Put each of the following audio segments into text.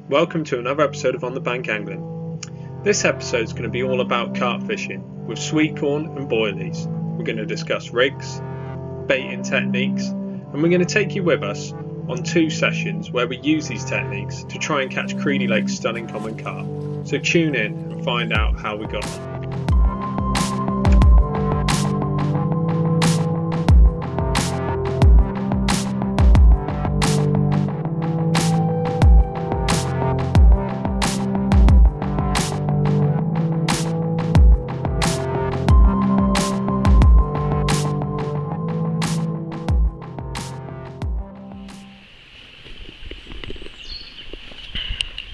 welcome to another episode of On the Bank Angling. This episode is going to be all about carp fishing with sweetcorn and boilies. We're going to discuss rigs, baiting techniques, and we're going to take you with us on 2 sessions where we use these techniques to try and catch Creedy Lake's stunning common carp. So tune in and find out how we got on.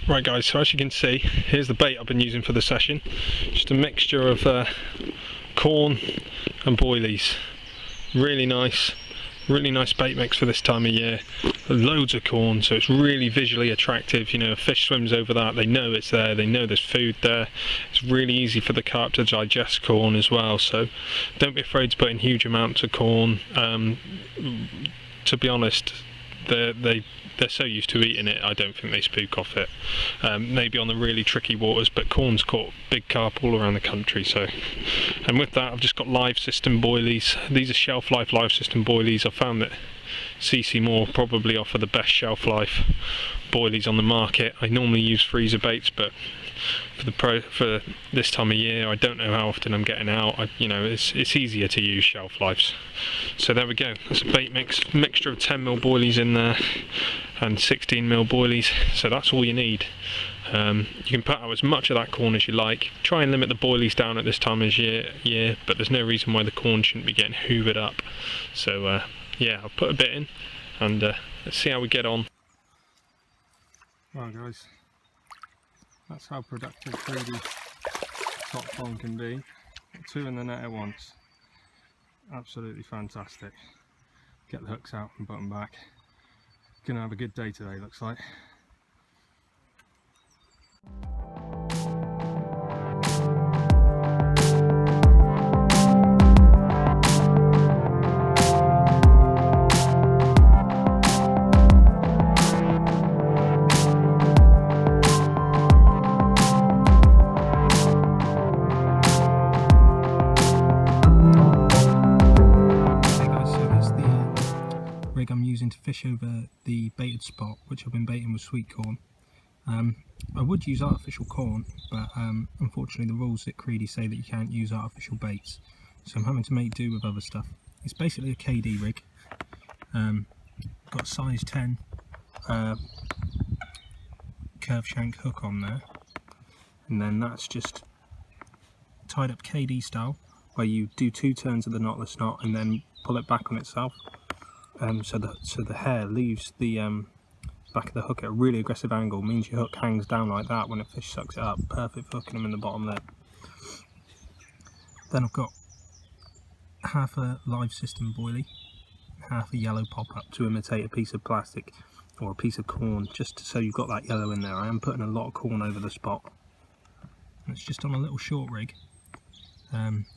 Right guys, so as you can see, here's the bait I've been using for the session. Just a mixture of corn and boilies. Really nice bait mix for this time of year. Loads of corn, so it's really visually attractive. You know, a fish swims over that, they know it's there, they know there's food there. It's really easy for the carp to digest corn as well, so don't be afraid to put in huge amounts of corn. To be honest, they're so used to eating it, I don't think they spook off it. Maybe on the really tricky waters, but corn's caught big carp all around the country. So, and with that, I've just got live system boilies. These are shelf life live system boilies. I found that CC Moore probably offer the best shelf life boilies on the market. I normally use freezer baits, but for this time of year, I don't know how often I'm getting out. It's easier to use shelf lives. So there we go. That's a bait mixture of 10mm boilies in there and 16mm boilies. So that's all you need. You can put out as much of that corn as you like. Try and limit the boilies down at this time of year, but there's no reason why the corn shouldn't be getting hoovered up. So yeah, I'll put a bit in and let's see how we get on. Right guys, that's how productive Creedy top prawn can be. 2 in the net at once. Absolutely fantastic. Get the hooks out and put them back. Gonna have a good day today, looks like. I'm using to fish over the baited spot, which I've been baiting with sweetcorn. I would use artificial corn, but unfortunately the rules at Creedy say that you can't use artificial baits, so I'm having to make do with other stuff. It's basically a KD rig. Got a size 10 curved shank hook on there, and then that's just tied up KD style, where you do 2 turns of the knotless knot and then pull it back on itself. So the hair leaves the back of the hook at a really aggressive angle, means your hook hangs down like that when a fish sucks it up. Perfect for hooking them in the bottom lip. Then I've got half a live system boilie, half a yellow pop-up to imitate a piece of plastic or a piece of corn, just so you've got that yellow in there. I am putting a lot of corn over the spot. And it's just on a little short rig.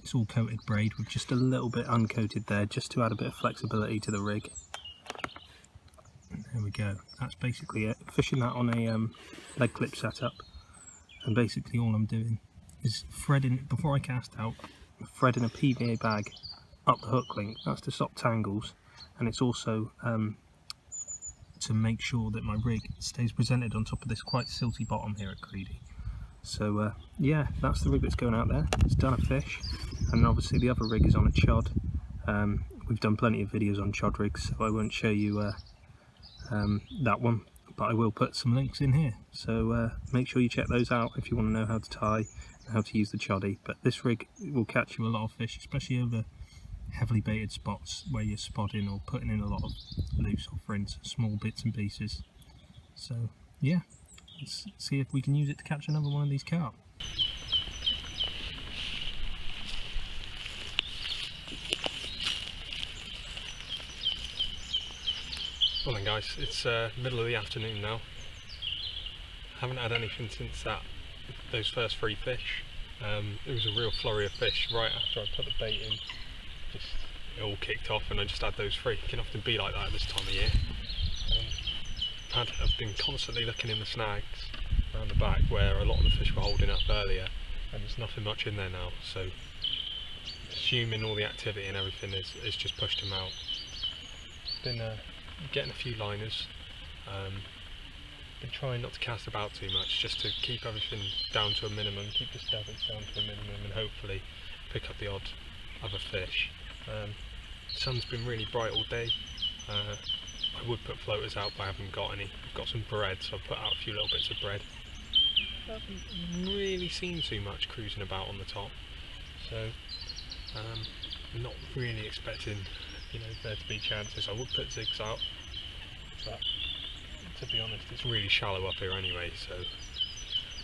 It's all coated braid with just a little bit uncoated there, just to add a bit of flexibility to the rig. There we go. That's basically it. Fishing that on a leg clip setup, and basically all I'm doing is threading, before I cast out, threading a PVA bag up the hook link. That's to stop tangles, and it's also to make sure that my rig stays presented on top of this quite silty bottom here at Creedy. So yeah, that's the rig that's going out there. It's done a fish, and obviously the other rig is on a chod. We've done plenty of videos on chod rigs, so I won't show you that one, but I will put some links in here. So make sure you check those out if you want to know how to tie and how to use the choddy. But this rig will catch you a lot of fish, especially over heavily baited spots where you're spotting or putting in a lot of loose offerings, small bits and pieces. So yeah. Let's see if we can use it to catch another one of these carp. Well then guys, it's middle of the afternoon now. Haven't had anything since those first 3 fish. It was a real flurry of fish right after I put the bait in. It all kicked off and I just had those 3. It can often be like that at this time of year. I've been constantly looking in the snags around the back where a lot of the fish were holding up earlier, and there's nothing much in there now, so assuming all the activity and everything is just pushed them out. Been getting a few liners, been trying not to cast about too much, just to keep everything down to a minimum, keep the disturbance down to a minimum, and hopefully pick up the odd other fish. The sun's been really bright all day. I would put floaters out, but I haven't got any. I've got some bread, so I've put out a few little bits of bread. I haven't really seen too much cruising about on the top, so not really expecting, there to be chances. I would put zigs out, but to be honest, it's really shallow up here anyway, so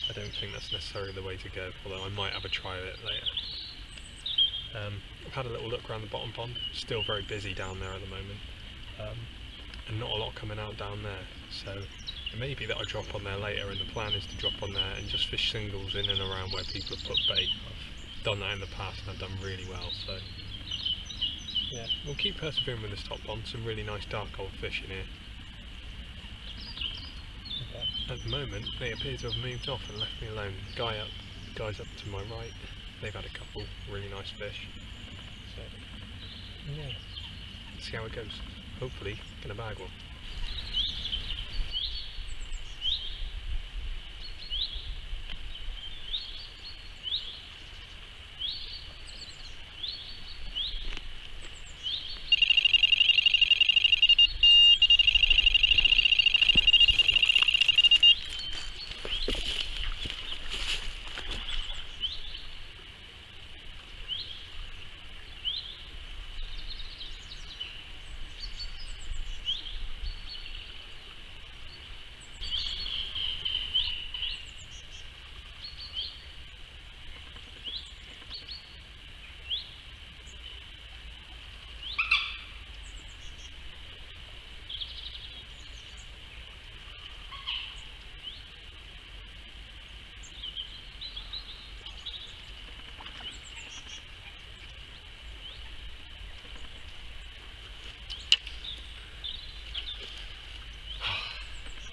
I don't think that's necessarily the way to go, although I might have a try at it later. I've had a little look around the bottom pond. Still very busy down there at the moment, and not a lot coming out down there, so it may be that I drop on there later, and the plan is to drop on there and just fish singles in and around where people have put bait. I've done that in the past and I've done really well, so yeah, we'll keep persevering with this top pond. Some really nice dark old fish in here. At the moment they appear to have moved off and left me alone. Guys up to my right, they've had a couple really nice fish, so yeah, let's see how it goes. Hopefully gonna bag one.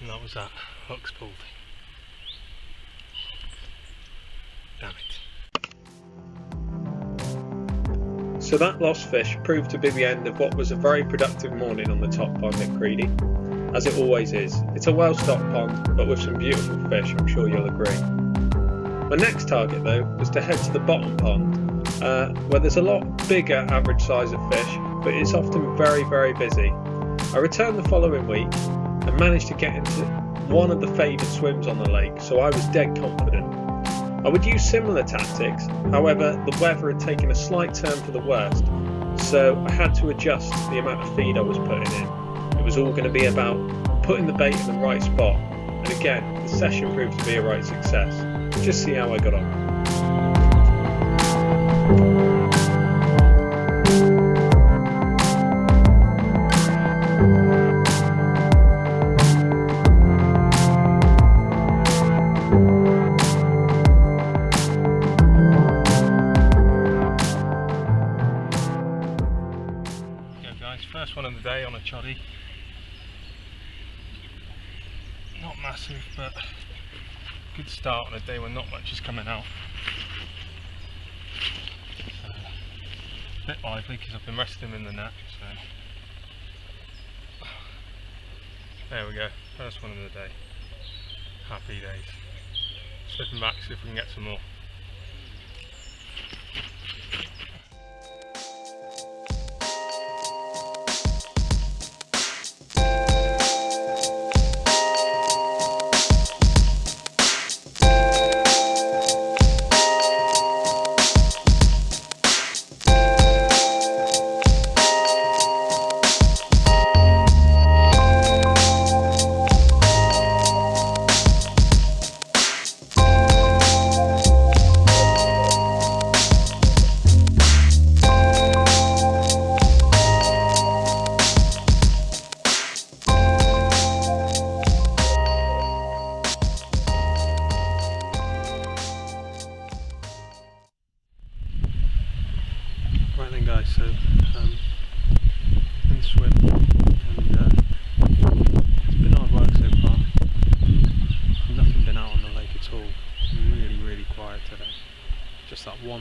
And that was that. Hook's pulled. Damn it. So that lost fish proved to be the end of what was a very productive morning on the top pond at Creedy. As it always is. It's a well-stocked pond, but with some beautiful fish, I'm sure you'll agree. My next target though was to head to the bottom pond, where there's a lot bigger average size of fish, but it's often very, very busy. I returned the following week and managed to get into one of the favoured swims on the lake, so I was dead confident. I would use similar tactics, however the weather had taken a slight turn for the worst, so I had to adjust the amount of feed I was putting in. It was all going to be about putting the bait in the right spot, and again the session proved to be a right success. Just see how I got on. First one of the day on a choddy. Not massive, but good start on a day when not much is coming out. A bit lively because I've been resting him in the net, so there we go, first one of the day. Happy days. Slipping back, see if we can get some more.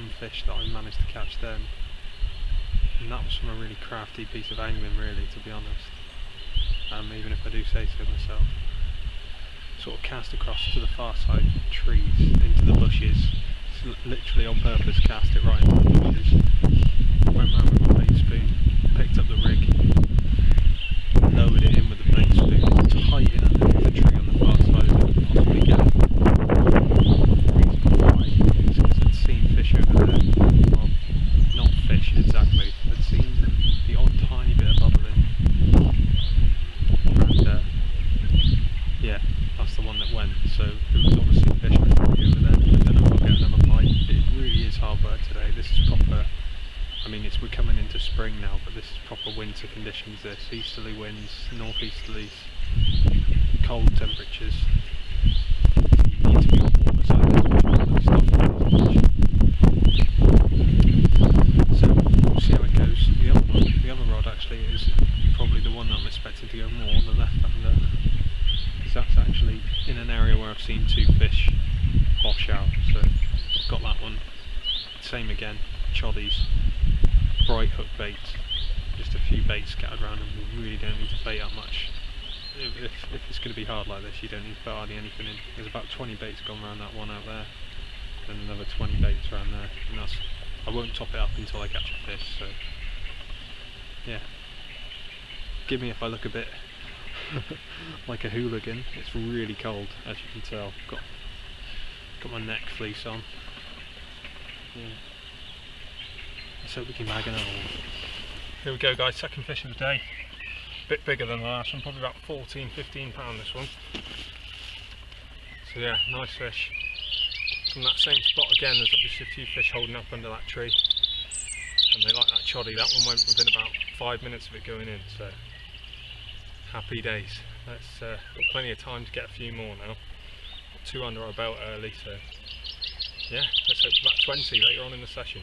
fish that I managed to catch then, and that was from a really crafty piece of angling, really, to be honest. Even if I do say so myself. Sort of cast across to the far side trees into the bushes. Literally on purpose, cast it right into the bushes. Went round with my bait spoon, picked up the rig, lowered it in with the bait spoon, tight in underneath the tree on the far side as I could possibly get. The reason why is because I'd seen fish over there. Well, not fish exactly, I'd seen the odd tiny bit of bubbling. And yeah, that's the one that went. So it was obviously fish over there. I don't know if I'll get another bite. It really is hard work today. This is proper. I mean, we're coming into spring now, but this is proper winter conditions. This easterly winds, northeasterlies, cold temperatures. You need to be on water side as well. So we'll see how it goes. The other rod actually is probably the one that I'm expecting to go more, the left-hander, because that's actually in an area where I've seen two fish wash out. So I've got that one. Same again, choddies. Bright hook baits, just a few baits scattered around, and we really don't need to bait that much. If it's going to be hard like this, you don't need to put hardly anything in. There's about 20 baits gone around that one out there, then another 20 baits around there, and I won't top it up until I catch a fish. So yeah, give me if I look a bit like a hooligan. It's really cold, as you can tell. Got my neck fleece on. Yeah. So we can bag another one. Here we go, guys, second fish of the day. A bit bigger than the last one, probably about 14-15 pound this one. So yeah, nice fish. From that same spot again, there's obviously a few fish holding up under that tree. And they like that choddy. That one went within about 5 minutes of it going in, so happy days. Let's got plenty of time to get a few more now. Got 2 under our belt early, so yeah, let's hope for about 20 later on in the session.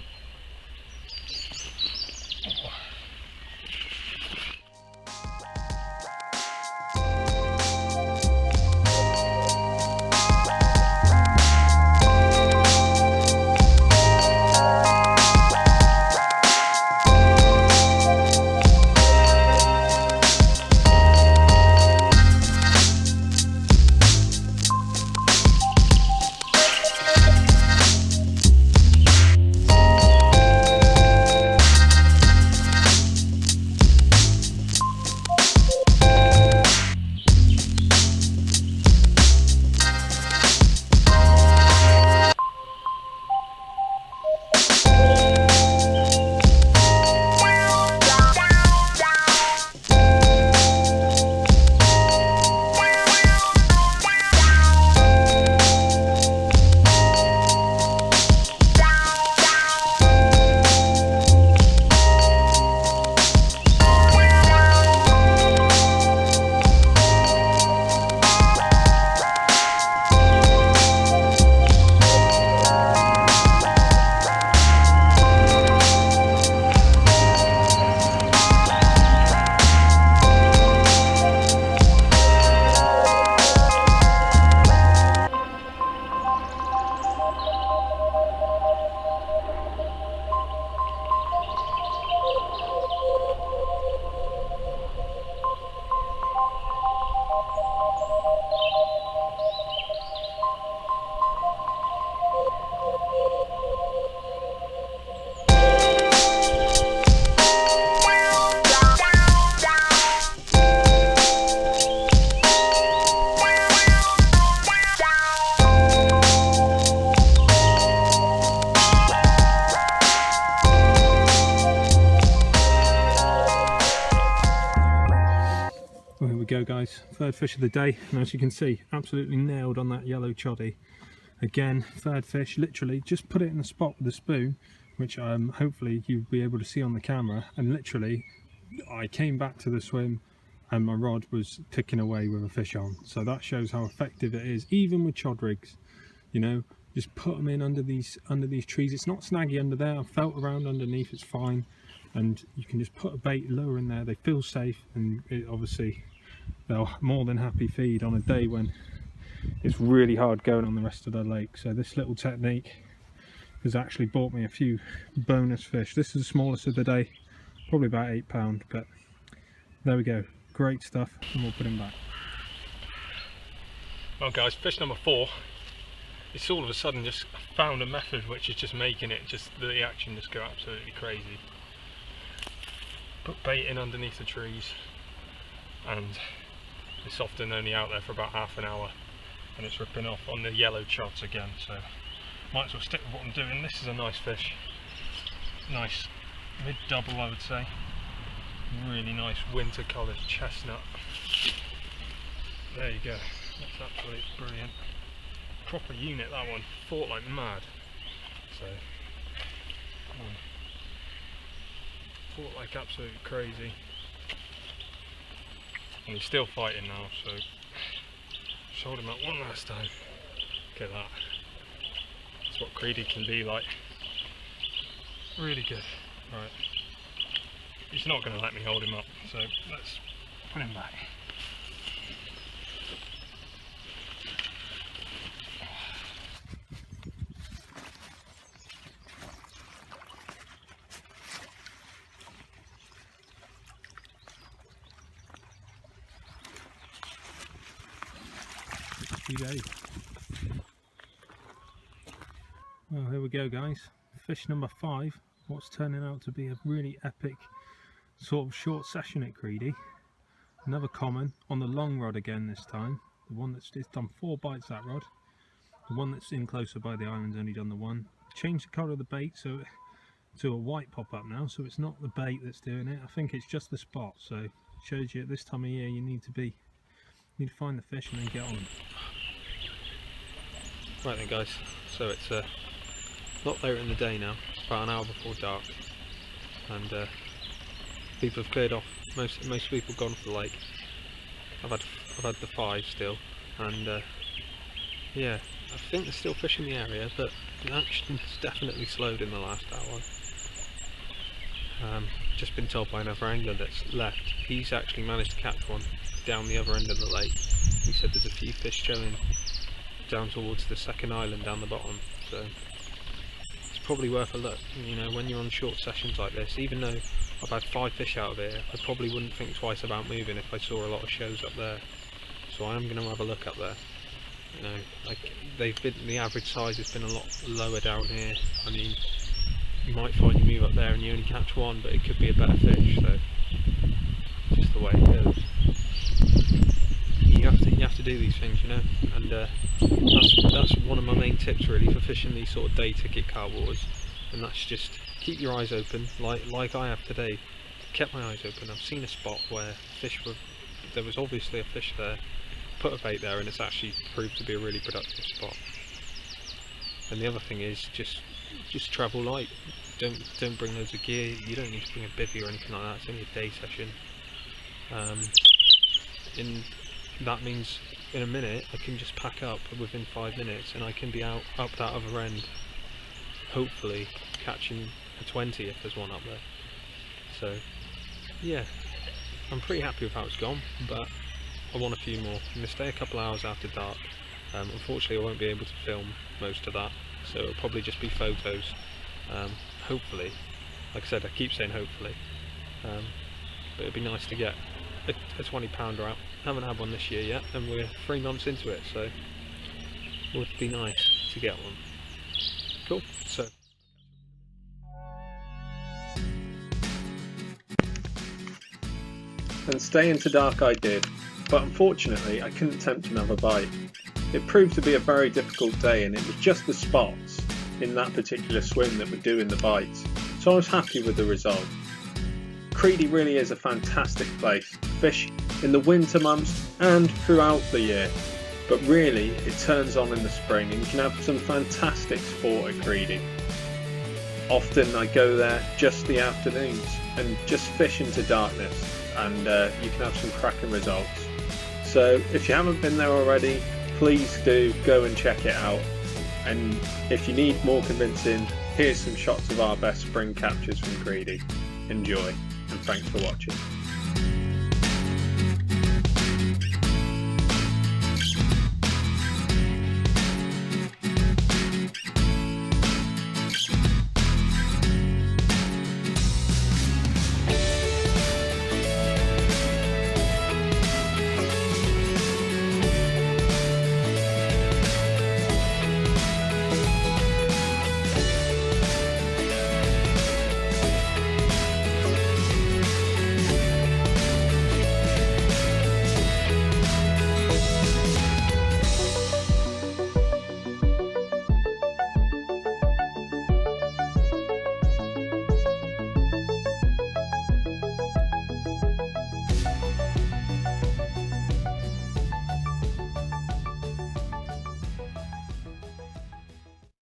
Well, here we go, guys, third fish of the day, and as you can see, absolutely nailed on that yellow choddy. Again, third fish, literally just put it in the spot with a spoon, which hopefully you'll be able to see on the camera, and literally I came back to the swim and my rod was ticking away with a fish on. So that shows how effective it is, even with chod rigs. You know, just put them in under these trees. It's not snaggy under there. I've felt around underneath, it's fine. And you can just put a bait lower in there. They feel safe, and obviously they'll more than happy feed on a day when it's really hard going on the rest of the lake. So this little technique has actually bought me a few bonus fish. This is the smallest of the day, probably about £8, but there we go, great stuff, and we'll put him back. Well guys, fish number 4, it's all of a sudden just found a method which is just making it, just the action just go absolutely crazy. Put bait in underneath the trees, and it's often only out there for about half an hour, and it's ripping off on the yellow chods again, so might as well stick with what I'm doing. This is a nice fish, nice mid-double I would say, really nice winter coloured chestnut. There you go, that's absolutely brilliant, proper unit that one, fought like mad, so fought like absolutely crazy, and he's still fighting now, so showed him up one last time. Look at that, that's what Creedy can be like, really good. Right, he's not going to let me hold him up, so let's put him back. Well, here we go guys, fish number 5, what's turning out to be a really epic sort of short session at Creedy. Another common on the long rod again this time, the one that's just done 4 bites, that rod. The one that's in closer by the island's only done the 1. Changed the colour of the bait so to a white pop up now, so it's not the bait that's doing it, I think it's just the spot, so it shows you at this time of year you need to find the fish and then get on them. Right then guys, so it's a lot later in the day now, about an hour before dark, and people have cleared off, most people have gone off the lake. I've had the 5 still, and yeah, I think there's still fish in the area, but the action's definitely slowed in the last hour. Just been told by another angler that's left, he's actually managed to catch one down the other end of the lake. He said there's a few fish showing down towards the second island down the bottom, so it's probably worth a look. You know, when you're on short sessions like this, even though I've had 5 fish out of here, I probably wouldn't think twice about moving if I saw a lot of shows up there, so I am going to have a look up there. You know, like the average size has been a lot lower down here. I mean, you might find you move up there and you only catch 1, but it could be a better fish, so just the way it goes. You have to do these things, you know, and that's one of my main tips really for fishing these sort of day ticket carp waters, and that's just keep your eyes open, like I have today. Kept my eyes open. I've seen a spot where there was obviously a fish there, put a bait there, and it's actually proved to be a really productive spot. And the other thing is just travel light. Don't bring loads of gear. You don't need to bring a bivvy or anything like that. It's only a day session. That means in a minute I can just pack up within 5 minutes and I can be up that other end, hopefully catching a 20 if there's one up there. So yeah, I'm pretty happy with how it's gone, but I want a few more. I'm going to stay a couple hours after dark. Unfortunately I won't be able to film most of that, so it'll probably just be photos. Hopefully, like I said, I keep saying hopefully, but it'd be nice to get a 20 pounder out. Haven't had one this year yet, and we're 3 months into it, so it would be nice to get one. Cool. So and stay into dark I did, but unfortunately I couldn't tempt another bite. It proved to be a very difficult day, and it was just the spots in that particular swim that were doing the bites, so I was happy with the result. Creedy really is a fantastic place to fish in the winter months and throughout the year, but really it turns on in the spring and you can have some fantastic sport at Creedy. Often I go there just the afternoons and just fish into darkness, and you can have some cracking results. So if you haven't been there already, please do go and check it out, and if you need more convincing, here's some shots of our best spring captures from Creedy. Enjoy, and thanks for watching.